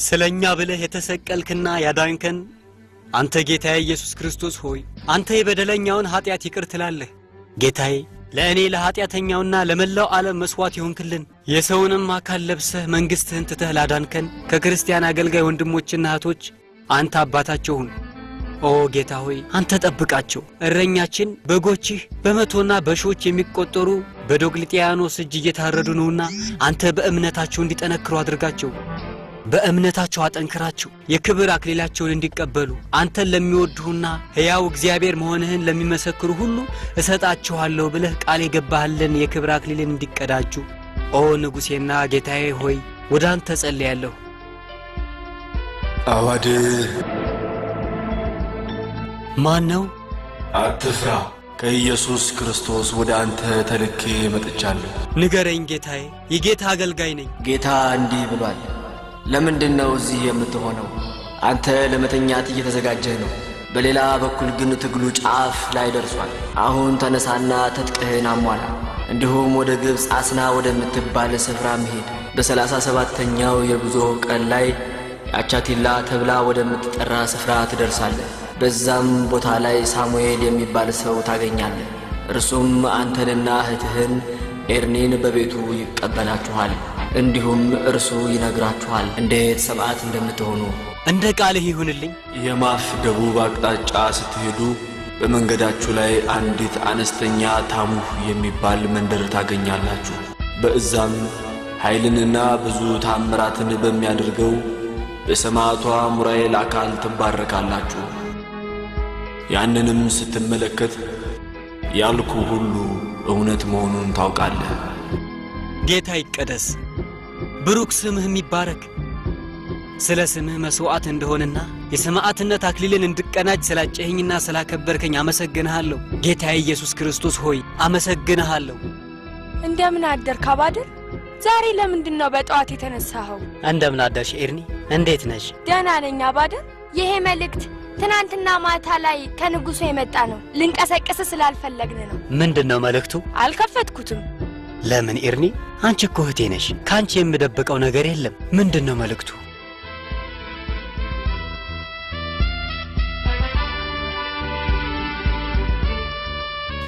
ስለኛ ብለህ የተሰቀልክና ያዳንከን አንተ ጌታዬ ኢየሱስ ክርስቶስ ሆይ አንተ የበደለኛውን ኃጢአት ይቅር ትላለህ። ጌታዬ ለእኔ ለኃጢአተኛውና ለመላው ዓለም መስዋዕት ይሆንክልን የሰውንም አካል ለብሰህ መንግሥትህን ትተህ ላዳንከን ከክርስቲያን አገልጋይ ወንድሞችና እህቶች አንተ አባታቸው ሁን። ኦ ጌታ ሆይ አንተ ጠብቃቸው። እረኛችን በጎችህ በመቶና በሺዎች የሚቆጠሩ በዶቅልጥያኖስ እጅ እየታረዱ ነውና አንተ በእምነታቸው እንዲጠነክሩ አድርጋቸው። በእምነታቸው አጠንክራቸው የክብር አክሊላቸውን እንዲቀበሉ አንተን ለሚወዱና ሕያው እግዚአብሔር መሆንህን ለሚመሰክሩ ሁሉ እሰጣቸዋለሁ ብለህ ቃል የገባህልን የክብር አክሊልን እንዲቀዳጁ ኦ ንጉሴና ጌታዬ ሆይ ወደ አንተ ጸልያለሁ። አዋድ ማን ነው? አትፍራ፣ ከኢየሱስ ክርስቶስ ወደ አንተ ተልኬ መጥቻለሁ። ንገረኝ ጌታዬ፣ የጌታ አገልጋይ ነኝ። ጌታ እንዲህ ብሏል፣ ለምንድነው እዚህ የምትሆነው? አንተ ለመተኛት እየተዘጋጀህ ነው። በሌላ በኩል ግን ትግሉ ጫፍ ላይ ደርሷል። አሁን ተነሳና ትጥቅህን አሟላ። እንዲሁም ወደ ግብፅ አስና ወደምትባል ስፍራ መሄድ። በ37ኛው የጉዞ ቀን ላይ አቻቲላ ተብላ ወደምትጠራ ስፍራ ትደርሳለህ። በዛም ቦታ ላይ ሳሙኤል የሚባል ሰው ታገኛለህ። እርሱም አንተንና እህትህን ኤርኒን በቤቱ ይቀበላችኋል። እንዲሁም እርሱ ይነግራችኋል እንዴት ሰማዕት እንደምትሆኑ። እንደ ቃልህ ይሁንልኝ። የማፍ ደቡብ አቅጣጫ ስትሄዱ በመንገዳችሁ ላይ አንዲት አነስተኛ ታሙህ የሚባል መንደር ታገኛላችሁ። በእዛም ኃይልንና ብዙ ታምራትን በሚያደርገው በሰማዕቷ ሙራኤል አካል ትባረካላችሁ። ያንንም ስትመለከት ያልኩ ሁሉ እውነት መሆኑን ታውቃለህ። ጌታ ይቀደስ፣ ብሩክ ስምህም ይባረክ። ስለ ስምህ መስዋዕት እንደሆነና የሰማዕትነት አክሊልን እንድቀናጅ ስላጨኸኝና ስላከበርከኝ አመሰግንሃለሁ። ጌታዬ ኢየሱስ ክርስቶስ ሆይ አመሰግንሃለሁ። እንደምን አደርክ አባድር? ዛሬ ለምንድነው በጠዋት የተነሳኸው? እንደምን አደርሽ ኤርኒ፣ እንዴት ነሽ? ደህና ነኝ አባድር። ይሄ መልእክት ትናንትና ማታ ላይ ከንጉሱ የመጣ ነው። ልንቀሰቅስ ስላልፈለግን ነው። ምንድነው መልእክቱ? አልከፈትኩትም። ለምን ኤርኒ? አንቺ እኮ እህቴ ነሽ። ካንቺ የምደብቀው ነገር የለም። ምንድነው መልእክቱ?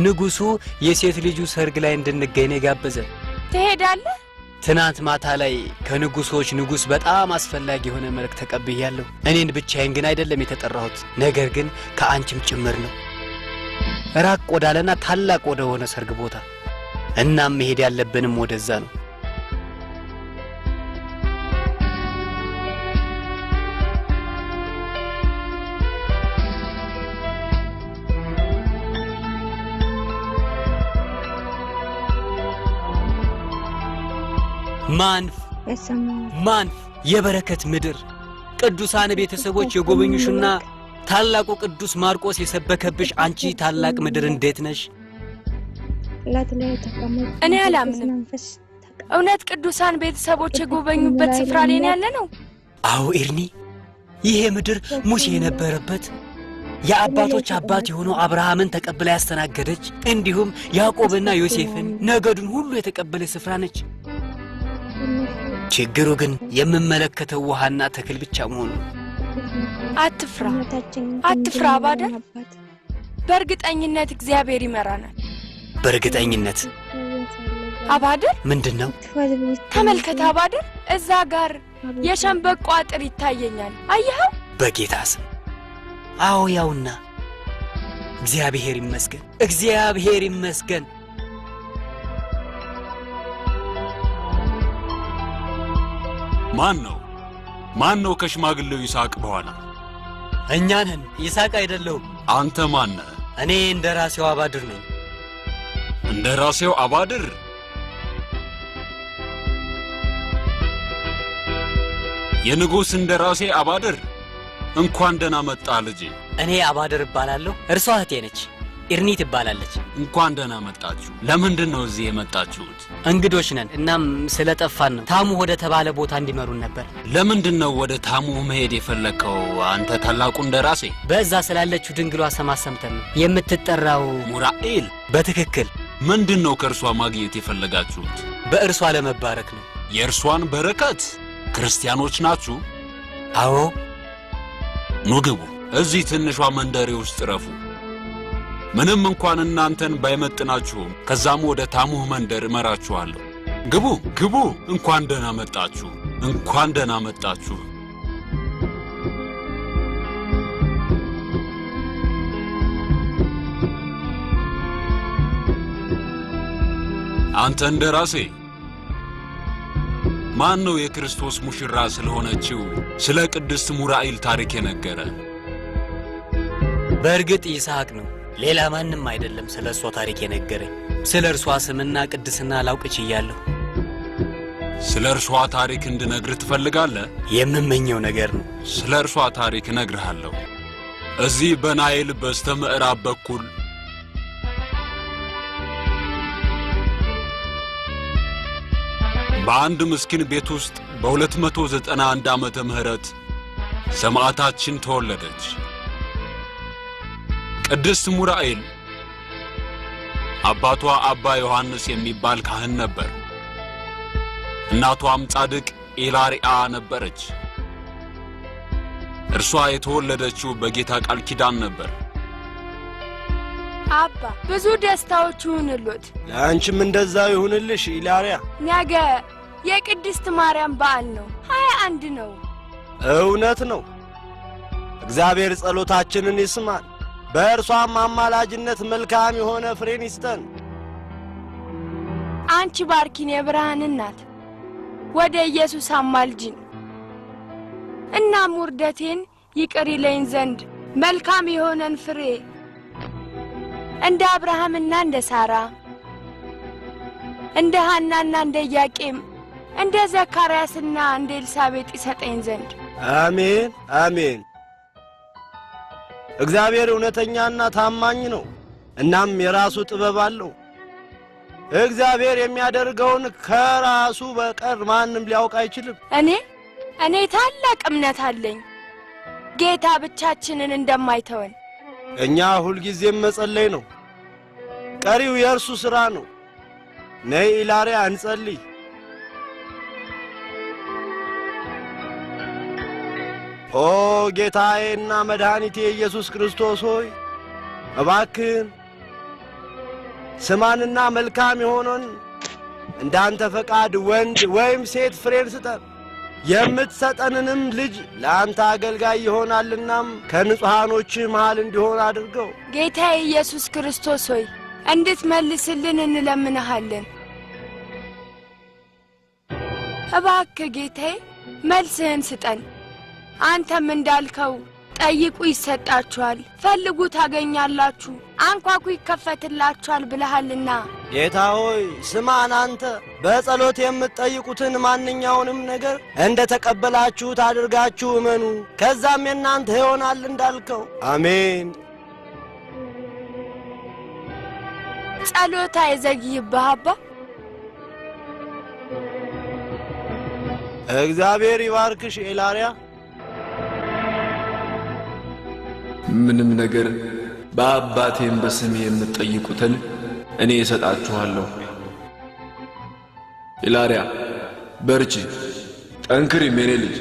ንጉሱ የሴት ልጁ ሰርግ ላይ እንድንገኝ ነው የጋበዘን። ትሄዳለህ? ትናንት ማታ ላይ ከንጉሶች ንጉስ በጣም አስፈላጊ የሆነ መልእክት ተቀብያለሁ። እኔን ብቻዬን ግን አይደለም የተጠራሁት፣ ነገር ግን ከአንቺም ጭምር ነው። ራቅ ወዳለና ታላቅ ወደ ሆነ ሰርግ ቦታ። እናም መሄድ ያለብንም ወደዛ ነው። ማንፍ የበረከት ምድር ቅዱሳን ቤተሰቦች የጎበኙሽና ታላቁ ቅዱስ ማርቆስ የሰበከብሽ አንቺ ታላቅ ምድር እንዴት ነሽ? እኔ አላምንም። እውነት ቅዱሳን ቤተሰቦች የጎበኙበት ስፍራ ላይ ያለ ነው? አዎ ኤርኒ፣ ይሄ ምድር ሙሴ የነበረበት የአባቶች አባት የሆነው አብርሃምን ተቀብላ ያስተናገደች እንዲሁም ያዕቆብና ዮሴፍን ነገዱን ሁሉ የተቀበለ ስፍራ ነች። ችግሩ ግን የምመለከተው ውሃና ተክል ብቻ መሆኑ። አትፍራ አትፍራ አባደር፣ በእርግጠኝነት እግዚአብሔር ይመራናል። በእርግጠኝነት አባደር? ምንድነው? ተመልከት አባደር፣ እዛ ጋር የሸንበቆ አጥር ይታየኛል። አየኸው? በጌታ ስም አዎ፣ ያውና። እግዚአብሔር ይመስገን፣ እግዚአብሔር ይመስገን። ማን ነው ከሽማግሌው ይስሐቅ በኋላ? እኛ ነን። ይስሐቅ አይደለሁም። አንተ ማን ነህ? እኔ እንደራሴው አባድር ነኝ። እንደራሴው አባድር? የንጉሥ እንደራሴ አባድር? እንኳን ደህና መጣ ልጄ። እኔ አባድር እባላለሁ። እርሷ እህቴ ነች፣ ኢርኒ ትባላለች። እንኳን ደህና መጣችሁ። ለምንድን ነው እዚህ የመጣችሁት? እንግዶች ነን። እናም ስለጠፋን ነው። ታሙ ወደ ተባለ ቦታ እንዲመሩን ነበር። ለምንድን ነው ወደ ታሙ መሄድ የፈለከው አንተ ታላቁ እንደራሴ? በዛ ስላለችው ድንግሏ ስማ ሰምተን ነው የምትጠራው ሙራኤል። በትክክል። ምንድን ነው ከእርሷ ማግኘት የፈለጋችሁት? በእርሷ ለመባረክ ነው። የእርሷን በረከት? ክርስቲያኖች ናችሁ? አዎ። ኑ ግቡ። እዚህ ትንሿ መንደሬ ውስጥ ረፉ። ምንም እንኳን እናንተን ባይመጥናችሁም ከዛም ወደ ታሙህ መንደር እመራችኋለሁ። ግቡ ግቡ። እንኳን ደህና መጣችሁ። እንኳን ደህና መጣችሁ። አንተ እንደራሴ፣ ማን ነው የክርስቶስ ሙሽራ ስለሆነችው ስለ ቅድስት ሙራኤል ታሪክ የነገረ? በእርግጥ ይስሐቅ ነው። ሌላ ማንም አይደለም ስለ እርሷ ታሪክ የነገረኝ። ስለ እርሷ ስምና ቅድስና ላውቅ ችያለሁ። ስለ እርሷ ታሪክ እንድነግርህ ትፈልጋለህ? የምመኘው ነገር ነው። ስለ እርሷ ታሪክ እነግርሃለሁ። እዚህ በናይል በስተ ምዕራብ በኩል በአንድ ምስኪን ቤት ውስጥ በ291 ዓመተ ምህረት ሰማዕታችን ተወለደች። ቅድስት ሙራኤል አባቷ አባ ዮሐንስ የሚባል ካህን ነበር። እናቷም ጻድቅ ኢላሪያ ነበረች። እርሷ የተወለደችው በጌታ ቃል ኪዳን ነበር። አባ ብዙ ደስታዎች ይሁንልዎት። ለአንቺም እንደዛው ይሁንልሽ ኢላሪያ። ነገ የቅድስት ማርያም በዓል ነው። 21 ነው። እውነት ነው። እግዚአብሔር ጸሎታችንን ይስማን። በእርሷም አማላጅነት መልካም የሆነ ፍሬን ይስጠን። አንቺ ባርኪን የብርሃን እናት፣ ወደ ኢየሱስ አማልጅን። እናም ውርደቴን ይቅር ይለኝ ዘንድ መልካም የሆነን ፍሬ እንደ አብርሃምና እንደ ሳራ፣ እንደ ሐናና እንደ ኢያቄም፣ እንደ ዘካርያስና እንደ ኤልሳቤጥ ይሰጠኝ ዘንድ። አሜን አሜን። እግዚአብሔር እውነተኛና ታማኝ ነው። እናም የራሱ ጥበብ አለው። እግዚአብሔር የሚያደርገውን ከራሱ በቀር ማንም ሊያውቅ አይችልም። እኔ ታላቅ እምነት አለኝ ጌታ ብቻችንን እንደማይተወን። እኛ ሁልጊዜም መጸለይ ነው። ቀሪው የእርሱ ሥራ ነው። ነይ ኢላሪያ እንጸልይ። ኦ ጌታዬና መድኃኒቴ ኢየሱስ ክርስቶስ ሆይ እባክህን ስማንና መልካም የሆነን እንዳንተ ፈቃድ ወንድ ወይም ሴት ፍሬን ስጠን። የምትሰጠንንም ልጅ ለአንተ አገልጋይ ይሆናልናም ከንጹሐኖች መሃል እንዲሆን አድርገው። ጌታዬ ኢየሱስ ክርስቶስ ሆይ እንድትመልስልን እንለምንሃለን። እባክህ ጌታዬ መልስህን ስጠን። አንተም እንዳልከው ጠይቁ ይሰጣችኋል፣ ፈልጉ ታገኛላችሁ፣ አንኳኩ ይከፈትላችኋል ብለሃልና። ጌታ ሆይ ስማን። አንተ በጸሎት የምትጠይቁትን ማንኛውንም ነገር እንደ ተቀበላችሁት አድርጋችሁ እመኑ፣ ከዛም የእናንተ ይሆናል እንዳልከው። አሜን። ጸሎት አይዘግይብህ አባ። እግዚአብሔር ይባርክሽ ኢላሪያ። ምንም ነገር በአባቴም በስሜ የምትጠይቁትን እኔ እሰጣችኋለሁ። ኢላሪያ በርቺ፣ ጠንክሪ የኔ ልጅ።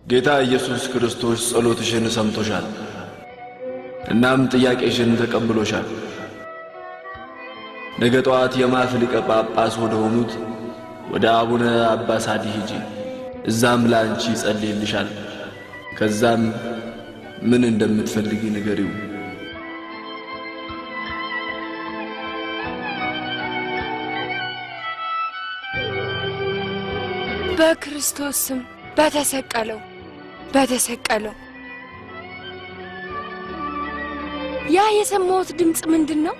ጌታ ኢየሱስ ክርስቶስ ጸሎትሽን ሰምቶሻል፣ እናም ጥያቄሽን ተቀብሎሻል። ነገ ጠዋት የማፍ ሊቀ ጳጳስ ወደ ሆኑት ወደ አቡነ አባ ሳዲ ሂጂ። እዛም ላንቺ ይጸልይልሻል። ከዛም ምን እንደምትፈልጊ ንገሪው። በክርስቶስ ስም በተሰቀለው ያ የሰማሁት ድምፅ ምንድን ነው?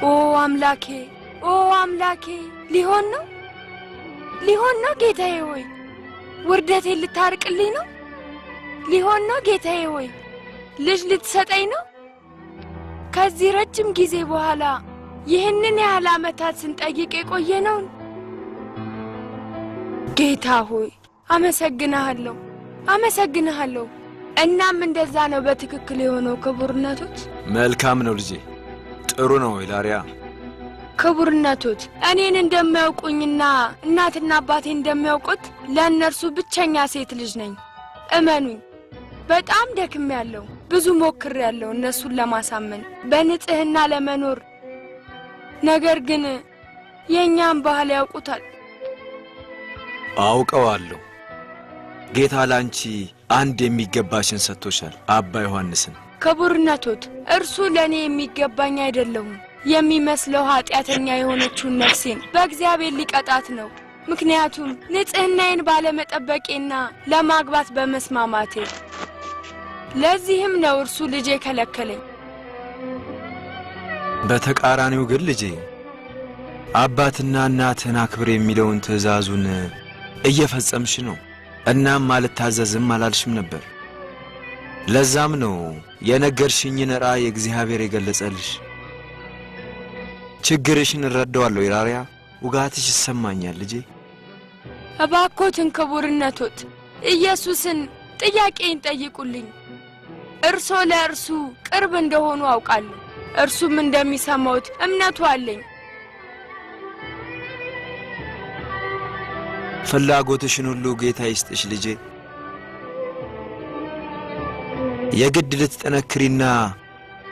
ኦ አምላኬ፣ ኦ አምላኬ! ሊሆን ነው ጌታዬ ሆይ! ውርደቴን ልታርቅልኝ ነው? ሊሆን ነው ጌታዬ ሆይ! ልጅ ልትሰጠኝ ነው? ከዚህ ረጅም ጊዜ በኋላ ይህንን ያህል ዓመታት ስንጠይቅ የቆየነውን ጌታ ሆይ አመሰግንሃለሁ። እናም እንደዛ ነው በትክክል የሆነው ክቡርነቶት? መልካም ነው ልጄ፣ ጥሩ ነው ኢላሪያ። ክቡርነቶት እኔን እንደሚያውቁኝና እናትና አባቴ እንደሚያውቁት ለእነርሱ ብቸኛ ሴት ልጅ ነኝ። እመኑኝ፣ በጣም ደክሜያለሁ። ብዙ ሞክሬያለሁ እነሱን ለማሳመን በንጽህና ለመኖር። ነገር ግን የእኛም ባህል ያውቁታል። አውቀዋለሁ። ጌታ ላንቺ አንድ የሚገባሽን ሰጥቶሻል፣ አባ ዮሐንስን። ክቡርነቶት እርሱ ለእኔ የሚገባኝ አይደለሁም። የሚመስለው ኃጢአተኛ የሆነችውን ነፍሴን በእግዚአብሔር ሊቀጣት ነው። ምክንያቱም ንጽህናዬን ባለመጠበቄና ለማግባት በመስማማቴ። ለዚህም ነው እርሱ ልጄ ከለከለኝ። በተቃራኒው ግን ልጄ አባትና እናትህን አክብር የሚለውን ትእዛዙን እየፈጸምሽ ነው። እናም አልታዘዝም አላልሽም ነበር። ለዛም ነው የነገርሽኝን ራእይ እግዚአብሔር የገለጸልሽ። ችግርሽን እረዳዋለሁ ኢላሪያ፣ ውጋትሽ ይሰማኛል ልጄ። እባክዎትን ክቡርነቶት ኢየሱስን ጥያቄን ጠይቁልኝ። እርሶ ለእርሱ ቅርብ እንደሆኑ አውቃለሁ። እርሱም እንደሚሰማዎት እምነቱ አለኝ። ፍላጎትሽን ሁሉ ጌታ ይስጥሽ ልጄ። የግድ ልትጠነክሪና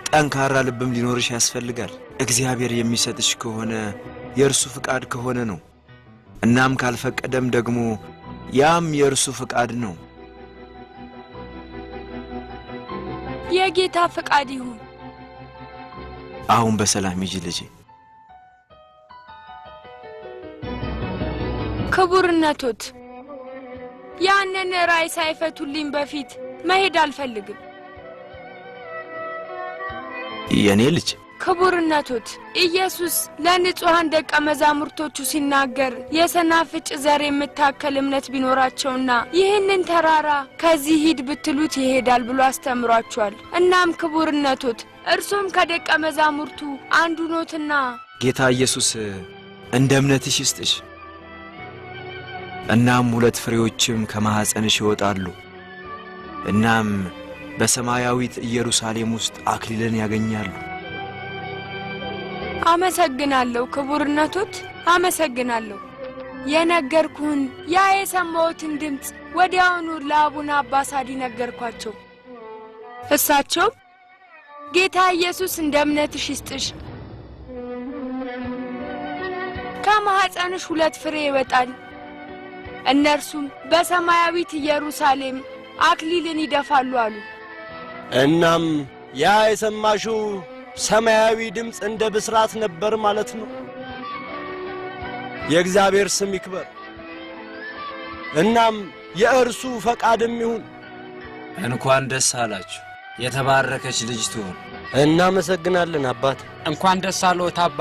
ጠንካራ ልብም ሊኖርሽ ያስፈልጋል። እግዚአብሔር የሚሰጥሽ ከሆነ የእርሱ ፍቃድ ከሆነ ነው። እናም ካልፈቀደም ደግሞ ያም የእርሱ ፍቃድ ነው። የጌታ ፍቃድ ይሁን። አሁን በሰላም ሂጂ ልጄ። ክቡርነቶት ያንን ራእይ ሳይፈቱልኝ በፊት መሄድ አልፈልግም። የኔ ልጅ ክቡርነቶት ኢየሱስ ለንጹሐን ደቀ መዛሙርቶቹ ሲናገር የሰናፍጭ ዘር የምታከል እምነት ቢኖራቸውና ይህንን ተራራ ከዚህ ሂድ ብትሉት ይሄዳል ብሎ አስተምሯቸዋል። እናም ክቡርነቶት እርሱም ከደቀ መዛሙርቱ አንዱ ኖትና ጌታ ኢየሱስ እንደ እምነትሽ ይስጥሽ። እናም 2 ፍሬዎችም ከማኅፀንሽ ይወጣሉ። እናም በሰማያዊት ኢየሩሳሌም ውስጥ አክሊልን ያገኛሉ። አመሰግናለሁ ክቡርነቶት፣ አመሰግናለሁ። የነገርኩህን ያ የሰማሁትን ድምፅ ወዲያውኑ ለአቡነ አባ ሳዲ ነገርኳቸው። እሳቸው ጌታ ኢየሱስ እንደ እምነትሽ ይስጥሽ፣ ከማኅፀንሽ 2 ፍሬ ይወጣል፣ እነርሱም በሰማያዊት ኢየሩሳሌም አክሊልን ይደፋሉ አሉ። እናም ያ የሰማሽው ሰማያዊ ድምፅ እንደ ብስራት ነበር ማለት ነው። የእግዚአብሔር ስም ይክበር። እናም የእርሱ ፈቃድም ይሁን። እንኳን ደስ አላችሁ። የተባረከች ልጅ ትሆን። እናመሰግናለን አባት። እንኳን ደስ አለዎት አባ።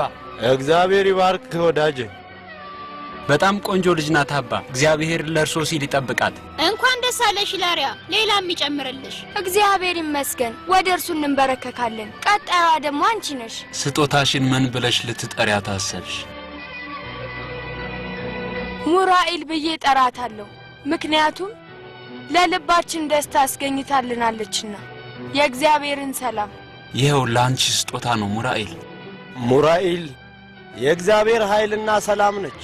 እግዚአብሔር ይባርክ ወዳጄ። በጣም ቆንጆ ልጅ ናት አባ። እግዚአብሔር ለእርሶ ሲል ይጠብቃት። እንኳን ደስ አለሽ ላሪያ፣ ሌላም ይጨምርልሽ። እግዚአብሔር ይመስገን። ወደ እርሱ እንበረከካለን። ቀጣዩዋ ደግሞ አንቺ ነሽ። ስጦታሽን ምን ብለሽ ልትጠሪያት አሰብሽ? ሙራኤል ብዬ ጠራታለሁ። ምክንያቱም ለልባችን ደስታ አስገኝታልናለችና የእግዚአብሔርን ሰላም። ይኸው ለአንቺ ስጦታ ነው ሙራኤል። ሙራኤል የእግዚአብሔር ኃይልና ሰላም ነች።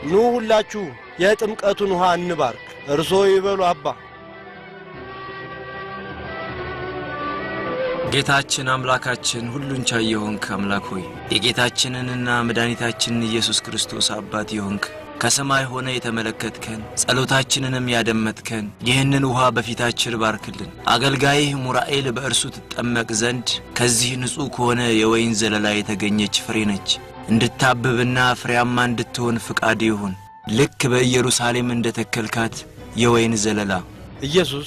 ኑ ሁላችሁ የጥምቀቱን ውሃ እንባርክ። እርሶ ይበሉ አባ። ጌታችን አምላካችን ሁሉን ቻይ የሆንክ አምላክ ሆይ የጌታችንንና መድኃኒታችንን ኢየሱስ ክርስቶስ አባት የሆንክ ከሰማይ ሆነ የተመለከትከን ጸሎታችንንም ያደመጥከን ይህንን ውሃ በፊታችን ባርክልን። አገልጋይህ ሙራኤል በእርሱ ትጠመቅ ዘንድ ከዚህ ንጹሕ ከሆነ የወይን ዘለላ የተገኘች ፍሬ ነች። እንድታብብና ፍሬያማ እንድትሆን ፍቃድ ይሁን። ልክ በኢየሩሳሌም እንደተከልካት የወይን ዘለላ ኢየሱስ